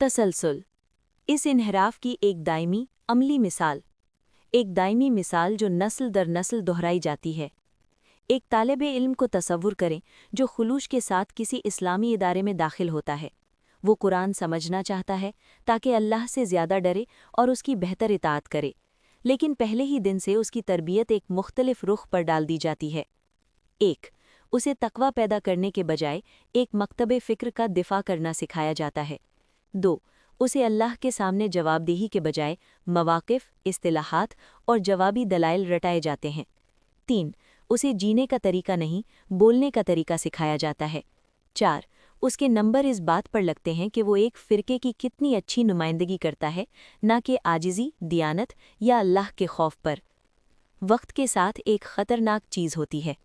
तसलसल, इस इन्हिराफ की एक दायमी अमली मिसाल, एक दायमी मिसाल जो नस्ल दर नस्ल दोहराई जाती है। एक तालिबे इल्म को तसव्वुर करें जो खुलूश के साथ किसी इस्लामी इदारे में दाखिल होता है। वो कुरान समझना चाहता है ताकि अल्लाह से ज़्यादा डरे और उसकी बेहतर इताअत करे, लेकिन पहले ही दिन से उसकी तरबियत एक मुख्तलिफ रुख पर डाल दी जाती है। 1. उसे तक़वा पैदा करने के बजाय एक मकतबे फ़िक्र का दिफ़ा करना सिखाया जाता है। 2. उसे अल्लाह के सामने जवाबदेही के बजाय मवाक़िफ़, इस्तिलाहात और जवाबी दलाइल रटाए जाते हैं। 3. उसे जीने का तरीका नहीं, बोलने का तरीका सिखाया जाता है। 4. उसके नंबर इस बात पर लगते हैं कि वो एक फ़िरके की कितनी अच्छी नुमाइंदगी करता है, ना कि आजिज़ी, दियानत या अल्लाह के खौफ पर। वक्त के साथ एक ख़तरनाक चीज़ होती है,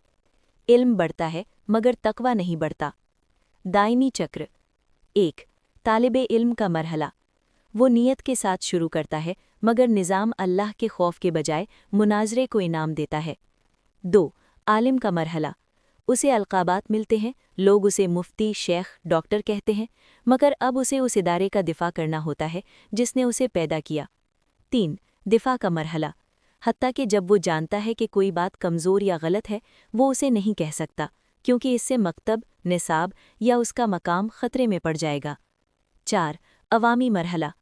इल्म बढ़ता है मगर तक़वा नहीं बढ़ता। दायमी चक्र। 1. तालिबे इल्म का मरहला, वो नियत के साथ शुरू करता है मगर निज़ाम अल्लाह के खौफ के बजाय मुनाजरे को इनाम देता है। 2. आलिम का मरहला, उसे अलक़ाबात मिलते हैं, लोग उसे मुफ्ती, शेख, डॉक्टर कहते हैं, मगर अब उसे उस इदारे का दिफ़ा करना होता है जिसने उसे पैदा किया। 3. दिफ़ा का मरहला, हत्ता कि जब वो जानता है कि कोई बात कमज़ोर या गलत है, वो उसे नहीं कह सकता क्योंकि इससे मकतब, निसाब या उसका मकाम ख़तरे में पड़ जाएगा। 4. अवामी मरहला,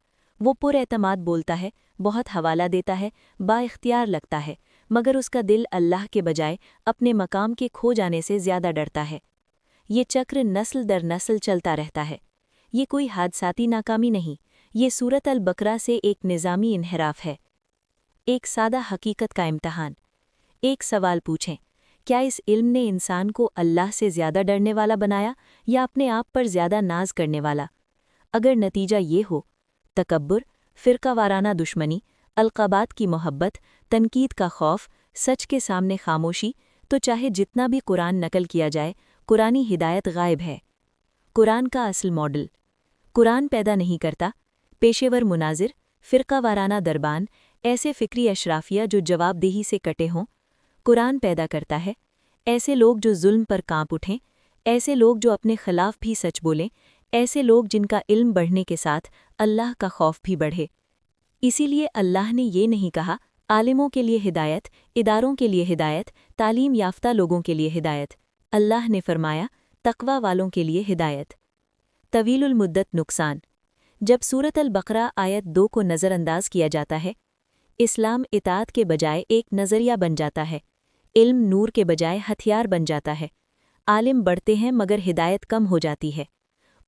वो पुरएतमाद बोलता है, बहुत हवाला देता है, बाइख्तियार लगता है, मगर उसका दिल अल्लाह के बजाय अपने मकाम के खो जाने से ज़्यादा डरता है। ये चक्र नस्ल दर नस्ल चलता रहता है। ये कोई हादसाती नाकामी नहीं, ये सूरत अल बकरा से एक निज़ामी इन्हिराफ है। एक सादा हकीकत का इम्तहान। एक सवाल पूछें, क्या इस इल्म ने इंसान को अल्लाह से ज़्यादा डरने वाला बनाया या अपने आप पर ज़्यादा नाज करने वाला? अगर नतीजा ये हो, तकब्बुर, फ़िरकावाराना दुश्मनी, अलक़ाबात की मोहब्बत, तनकीद का खौफ, सच के सामने खामोशी, तो चाहे जितना भी कुरान नकल किया जाए, कुरानी हिदायत गायब है। कुरान का असल मॉडल। कुरान पैदा नहीं करता पेशेवर मुनाजिर, फ़िरकावाराना दरबान, ऐसे फ़िक्री अशराफिया जो जवाबदेही से कटे हों। कुरान पैदा करता है ऐसे लोग जो जुल्म पर कांप उठें, ऐसे लोग जो अपने खिलाफ भी सच बोलें, ऐसे लोग जिनका इल्म बढ़ने के साथ अल्लाह का खौफ भी बढ़े। इसीलिए अल्लाह ने ये नहीं कहा आलिमों के लिए हिदायत, इदारों के लिए हिदायत, तालीम याफ्ता लोगों के लिए हिदायत। अल्लाह ने फरमाया तक़वा वालों के लिए हिदायत। तवीलुल मुद्दत नुकसान। जब सूरत अल बकरा आयत 2 को नज़रअंदाज किया जाता है, इस्लाम इताअत के बजाय एक नज़रिया बन जाता है, इल्म नूर के बजाय हथियार बन जाता है। आलिम बढ़ते हैं मगर हिदायत कम हो जाती है।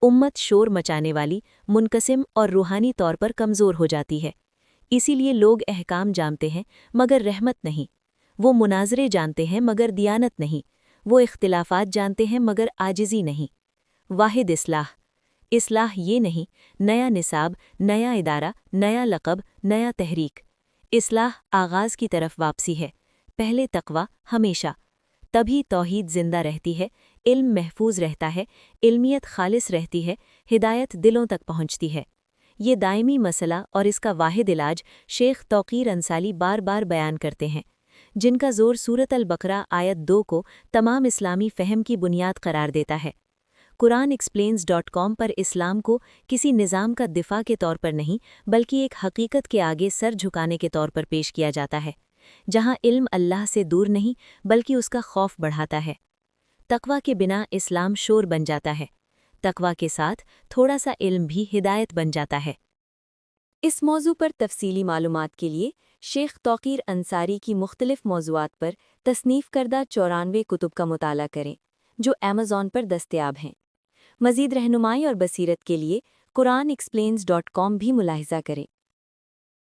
उम्मत शोर मचाने वाली, मुनकसिम और रूहानी तौर पर कमज़ोर हो जाती है। इसीलिए लोग अहकाम जानते हैं मगर रहमत नहीं, वो मुनाजरे जानते हैं मगर दियानत नहीं, वो इख्तिलाफ़ात जानते हैं मगर आजिज़ी नहीं। वाहिद इस्लाह। इस्लाह ये नहीं नया निसाब, नया इदारा, नया लक़ब, नया तहरीक। इस्लाह आगाज़ की तरफ वापसी है, पहले तक़वा हमेशा। तभी तौहीद जिंदा रहती है, इल्म महफूज रहता है, इल्मियत खालिस रहती है, हिदायत दिलों तक पहुँचती है। ये दायमी मसला और इसका वाहिद इलाज शेख तौक़ीर अंसारी बार बार बयान करते हैं, जिनका ज़ोर सूरत अल बकरा आयत 2 को तमाम इस्लामी फ़हम की बुनियाद करार देता है। QuranExplains.com पर इस्लाम को किसी निज़ाम का दिफ़ा के तौर पर नहीं बल्कि एक हकीकत के आगे सर झुकाने के तौर पर पेश किया जाता है, जहाँ इल्म अल्लाह से दूर नहीं बल्कि उसका खौफ बढ़ाता है। तक़वा के बिना इस्लाम शोर बन जाता है, तक़वा के साथ थोड़ा सा इल्म भी हिदायत बन जाता है। इस मौजू पर तफसीली मालूमात के लिए शेख तौक़ीर अंसारी की मुख्तलिफ़ मौज़ूआत पर तसनीफ़ करदा 94 कुतुब का मुताला करें, जो अमेज़ॉन पर दस्तयाब हैं। मज़ीद रहनुमाई और बसीरत के लिए QuranExplains.com भी मुलाहिज़ा करें।